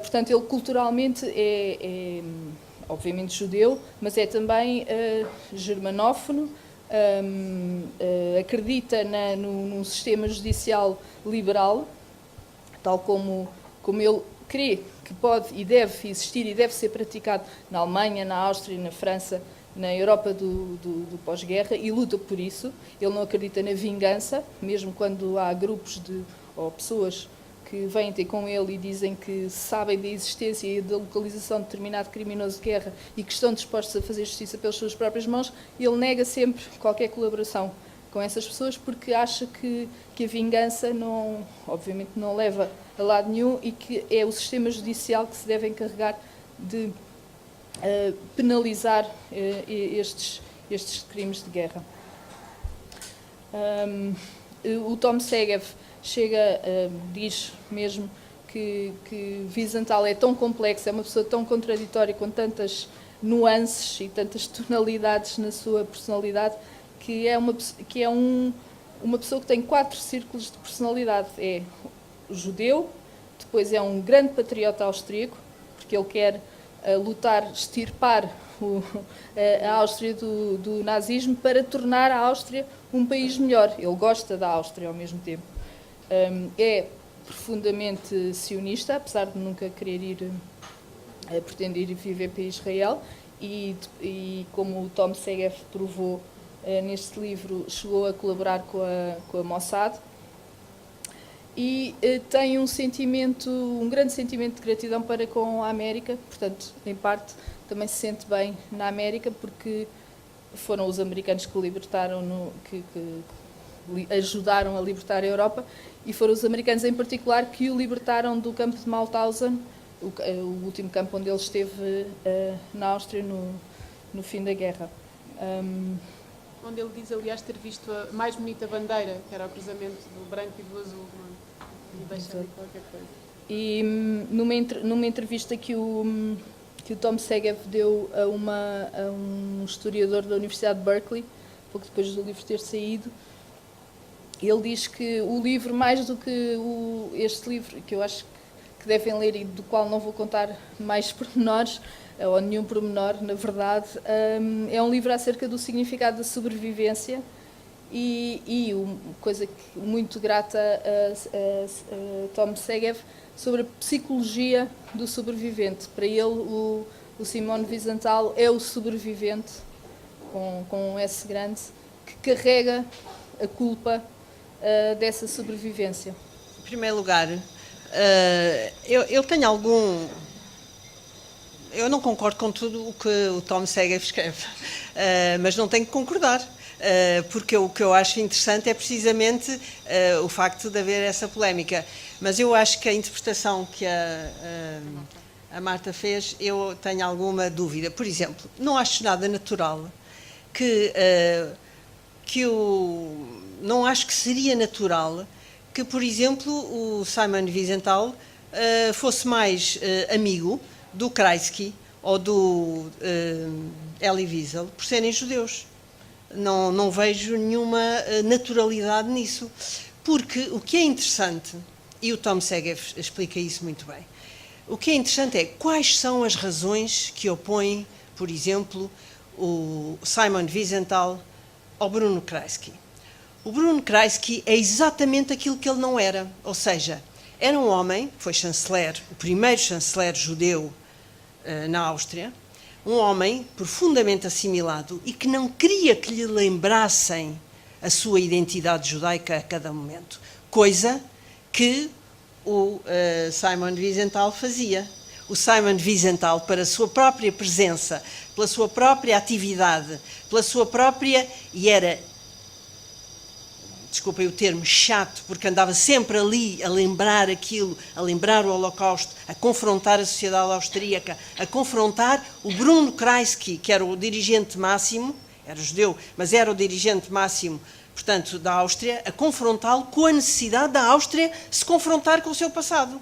Portanto, ele culturalmente é obviamente judeu, mas é também germanófono, acredita num sistema judicial liberal, tal como ele crê que pode e deve existir e deve ser praticado na Alemanha, na Áustria, na França, na Europa do pós-guerra, e luta por isso. Ele não acredita na vingança, mesmo quando há grupos ou pessoas que vêm ter com ele e dizem que sabem da existência e da localização de determinado criminoso de guerra e que estão dispostos a fazer justiça pelas suas próprias mãos. Ele nega sempre qualquer colaboração com essas pessoas porque acha que a vingança obviamente não leva a lado nenhum e que é o sistema judicial que se deve encarregar de penalizar estes crimes de guerra. O Tom Segev diz mesmo que Wiesenthal é tão complexo, é uma pessoa tão contraditória, com tantas nuances e tantas tonalidades na sua personalidade, que é uma pessoa que tem 4 círculos de personalidade. É judeu, depois é um grande patriota austríaco, porque ele quer extirpar a Áustria do nazismo para tornar a Áustria um país melhor. Ele gosta da Áustria ao mesmo tempo. É profundamente sionista, apesar de nunca querer pretender ir viver para Israel, e como o Tom Segev provou neste livro, chegou a colaborar com a Mossad, e tem um grande sentimento de gratidão para com a América. Portanto, em parte, também se sente bem na América, porque foram os americanos que o libertaram, que ajudaram a libertar a Europa, e foram os americanos em particular que o libertaram do campo de Mauthausen, o último campo onde ele esteve na Áustria no fim da guerra. Onde ele diz, aliás, ter visto a mais bonita bandeira, que era o cruzamento do branco e do azul. Não é? E deixa ali qualquer coisa. E numa entrevista que o Tom Segev deu a um historiador da Universidade de Berkeley, pouco depois do livro ter saído, ele diz que o livro, mais do que este livro, que eu acho que devem ler e do qual não vou contar mais pormenores, ou nenhum pormenor, na verdade, é um livro acerca do significado da sobrevivência e coisa muito grata a Tom Segev, sobre a psicologia do sobrevivente. Para ele, o Simon Wiesenthal é o sobrevivente, com um S grande, que carrega a culpa dessa sobrevivência. Em primeiro lugar, eu tenho algum... Eu não concordo com tudo o que o Tom Segev escreve, mas não tenho que concordar, porque o que eu acho interessante é precisamente o facto de haver essa polémica. Mas eu acho que a interpretação que a Marta fez, eu tenho alguma dúvida. Por exemplo, não acho nada natural não acho que seria natural que, por exemplo, o Simon Wiesenthal fosse mais amigo do Kreisky ou do Elie Wiesel por serem judeus. Não vejo nenhuma naturalidade nisso. Porque o que é interessante, e o Tom Segev explica isso muito bem, o que é interessante é quais são as razões que opõem, por exemplo, o Simon Wiesenthal ao Bruno Kreisky. O Bruno Kreisky é exatamente aquilo que ele não era, ou seja, era um homem, foi chanceler, o primeiro chanceler judeu na Áustria, um homem profundamente assimilado e que não queria que lhe lembrassem a sua identidade judaica a cada momento, coisa que o Simon Wiesenthal fazia. O Simon Wiesenthal, para a sua própria presença, pela sua própria atividade, pela sua própria... E era, desculpem o termo, chato, porque andava sempre ali a lembrar aquilo, a lembrar o Holocausto, a confrontar a sociedade austríaca, a confrontar o Bruno Kreisky, que era o dirigente máximo, era judeu, mas era o dirigente máximo, portanto, da Áustria, a confrontá-lo com a necessidade da Áustria se confrontar com o seu passado.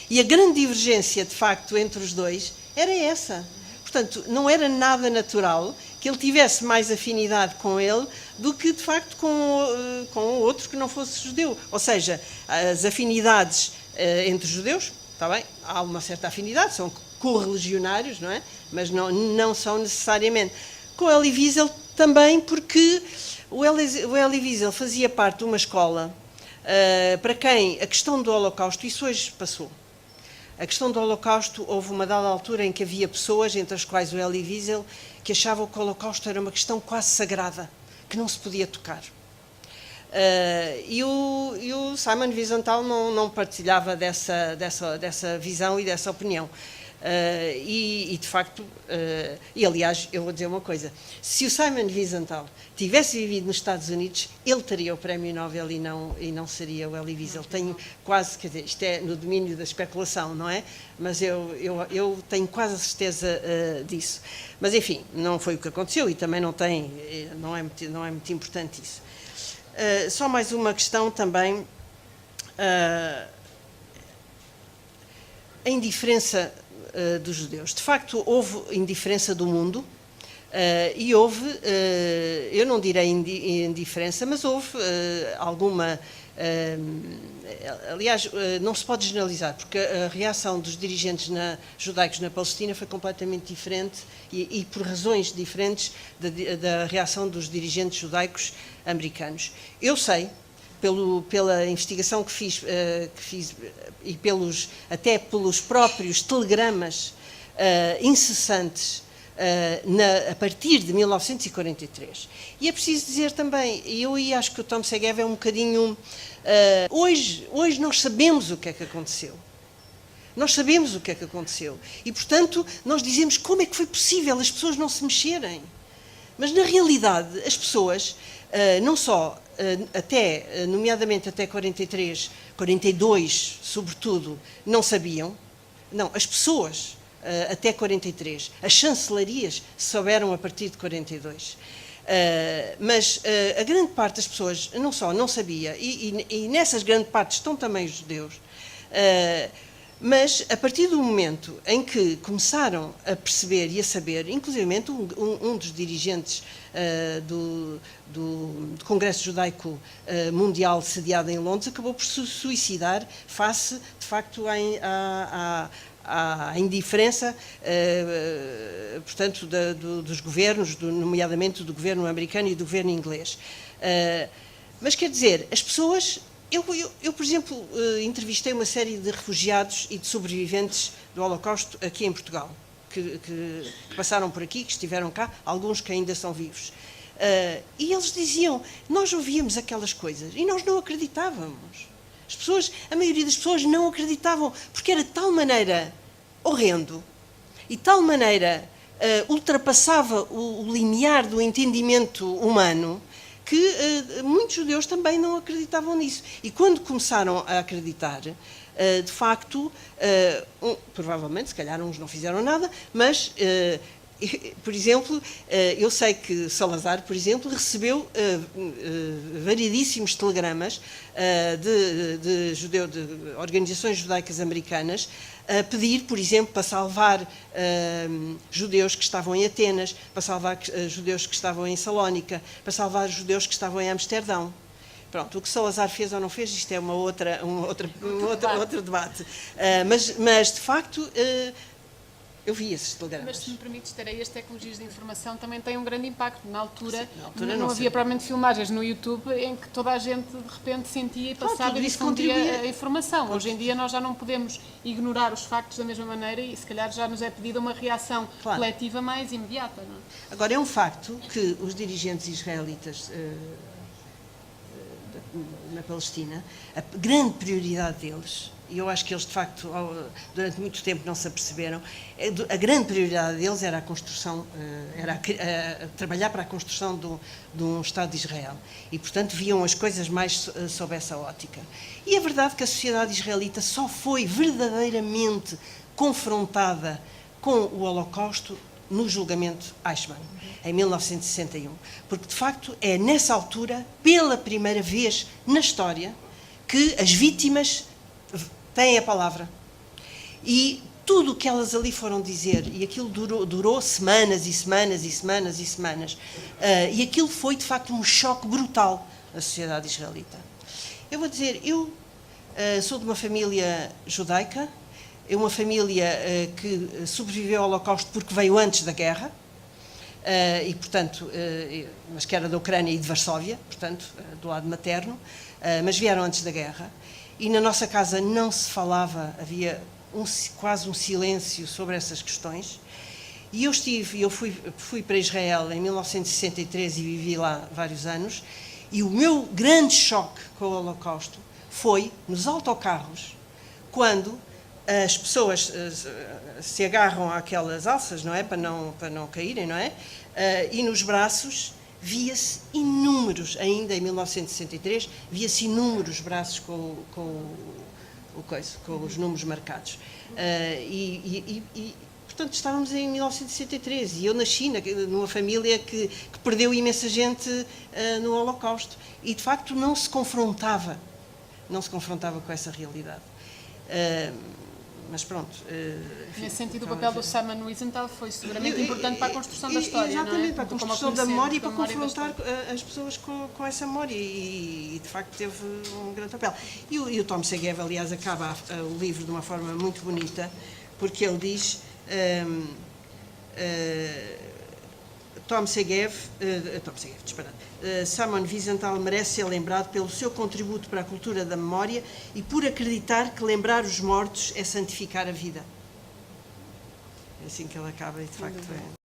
E a grande divergência, de facto, entre os dois era essa. Portanto, não era nada natural que ele tivesse mais afinidade com ele do que, de facto, com outro que não fosse judeu. Ou seja, as afinidades entre judeus, está bem, há uma certa afinidade, são correligionários, não é? Mas não são necessariamente. Com Elie Wiesel também, porque o Elie Wiesel fazia parte de uma escola para quem a questão do Holocausto, isso hoje passou. A questão do Holocausto, houve uma dada altura em que havia pessoas, entre as quais o Elie Wiesel, que achavam que o Holocausto era uma questão quase sagrada, que não se podia tocar. E o Simon Wiesenthal não partilhava dessa visão e dessa opinião. E de facto, e aliás, eu vou dizer uma coisa, se o Simon Wiesenthal tivesse vivido nos Estados Unidos, ele teria o prémio Nobel e não seria o Elie Wiesel. Tenho quase, quer dizer, isto é no domínio da especulação, não é? Mas eu tenho quase a certeza disso. Mas enfim, não foi o que aconteceu e também não é muito importante isso. Só mais uma questão também, a indiferença dos judeus. De facto, houve indiferença do mundo e houve, eu não direi indiferença, mas houve alguma... aliás, não se pode generalizar, porque a reação dos dirigentes judaicos na Palestina foi completamente diferente e por razões diferentes da reação dos dirigentes judaicos americanos. Eu sei, pela investigação que fiz e até pelos próprios telegramas incessantes a partir de 1943. E é preciso dizer também, e eu acho que o Tom Segev é um bocadinho... Hoje nós sabemos o que é que aconteceu. Nós sabemos o que é que aconteceu. E, portanto, nós dizemos como é que foi possível as pessoas não se mexerem. Mas, na realidade, as pessoas, não só... nomeadamente até 43, 42, sobretudo, não sabiam. Não, as pessoas, até 43, as chancelarias souberam a partir de 42. Mas a grande parte das pessoas não só não sabia, e nessas grandes partes estão também os judeus, Mas, a partir do momento em que começaram a perceber e a saber, inclusivamente um dos dirigentes do Congresso Judaico Mundial sediado em Londres acabou por se suicidar face, de facto, à indiferença, portanto, dos governos, nomeadamente do governo americano e do governo inglês. Mas, quer dizer, as pessoas... Eu, por exemplo, entrevistei uma série de refugiados e de sobreviventes do Holocausto aqui em Portugal, que passaram por aqui, que estiveram cá, alguns que ainda são vivos. E eles diziam, nós ouvíamos aquelas coisas e nós não acreditávamos. A maioria das pessoas não acreditavam, porque era de tal maneira horrendo e de tal maneira ultrapassava o limiar do entendimento humano, que muitos judeus também não acreditavam nisso. E quando começaram a acreditar, de facto, provavelmente, se calhar uns não fizeram nada, mas, por exemplo, eu sei que Salazar, por exemplo, recebeu variedíssimos telegramas de organizações judaicas americanas a pedir, por exemplo, para salvar judeus que estavam em Atenas, para salvar judeus que estavam em Salónica, para salvar judeus que estavam em Amsterdão. Pronto, o que Salazar fez ou não fez, isto é outro debate. Mas, de facto, eu vi esses telegramas. Mas, se me permites, as tecnologias de informação também têm um grande impacto. Na altura, Sim, na altura não havia provavelmente filmagens no YouTube em que toda a gente, de repente, sentia e passava e difundia a informação. Hoje em dia nós já não podemos ignorar os factos da mesma maneira e, se calhar, já nos é pedida uma reação coletiva mais imediata. Não é? Agora, é um facto que os dirigentes israelitas na Palestina, a grande prioridade deles, e eu acho que eles, de facto, durante muito tempo não se aperceberam, a grande prioridade deles era a construção, era trabalhar para a construção de um Estado de Israel. E, portanto, viam as coisas mais sob essa ótica. E é verdade que a sociedade israelita só foi verdadeiramente confrontada com o Holocausto no julgamento Eichmann, em 1961. Porque, de facto, é nessa altura, pela primeira vez na história, que as vítimas têm a palavra. E tudo o que elas ali foram dizer, e aquilo durou semanas e semanas e semanas e semanas, e aquilo foi, de facto, um choque brutal na sociedade israelita. Eu vou dizer, eu sou de uma família judaica, é uma família que sobreviveu ao Holocausto porque veio antes da guerra, e, portanto, mas que era da Ucrânia e de Varsóvia, portanto, do lado materno, mas vieram antes da guerra. E na nossa casa não se falava, havia quase um silêncio sobre essas questões. E eu fui para Israel em 1963 e vivi lá vários anos. E o meu grande choque com o Holocausto foi nos autocarros, quando as pessoas se agarram àquelas alças, não é? Para não caírem, não é? E nos braços via-se inúmeros, ainda em 1963, via-se inúmeros braços com os números marcados. Portanto, estávamos em 1963 e eu nasci numa família que perdeu imensa gente no Holocausto e, de facto, não se confrontava com essa realidade. Mas pronto. Nesse sentido, o papel do Simon Wiesenthal foi seguramente importante para a construção da história, exatamente, não é? para a construção da memória e para confrontar as pessoas com essa memória e, de facto, teve um grande papel. E o Tom Segev, aliás, acaba o livro de uma forma muito bonita, porque ele diz... Simon Wiesenthal merece ser lembrado pelo seu contributo para a cultura da memória e por acreditar que lembrar os mortos é santificar a vida. É assim que ele acaba e, de facto, é...